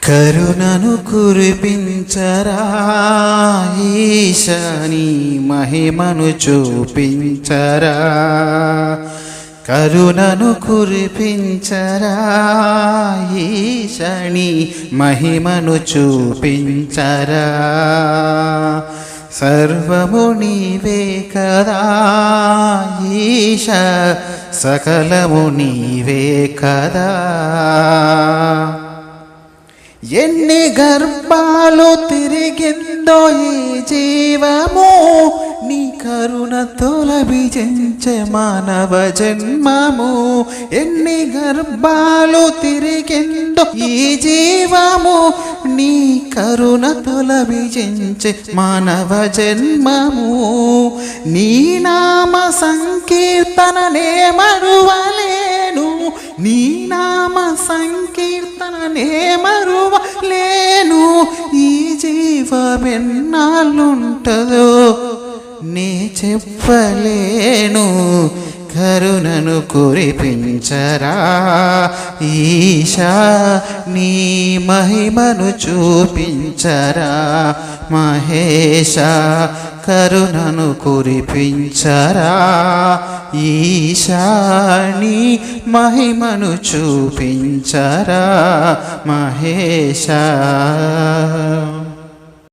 కరుణను కురిపించరా ఈశా, నీ మహిమను చూపించరా. కరుణను కురిపించరా ఈశా, నీ మహిమను చూపించరా. సర్వము నీవే కదా ఈశా, సకలము నీవే కదా. ఎన్ని గర్భాలు తిరిగిందో ఈ జీవము, నీ కరుణతో లభించే మానవ జన్మము. ఎన్ని గర్భాలు తిరిగిందో ఈ జీవము, నీ కరుణతో లభించే మానవ జన్మము. నీ నామ సంకీర్తననే మరువలేను, నీ నామ సంకీర్తననే మరువలేను. ఈ జీవమెన్నాళ్ళుంటదో నే చెప్పలేను. కరుణను కురిపించరా ఈశా, నీ మహిమను చూపించరా. మహేశ కరుణను కురిపించరా ఈశా, నీ మహిమను చూపించరా. మహేశ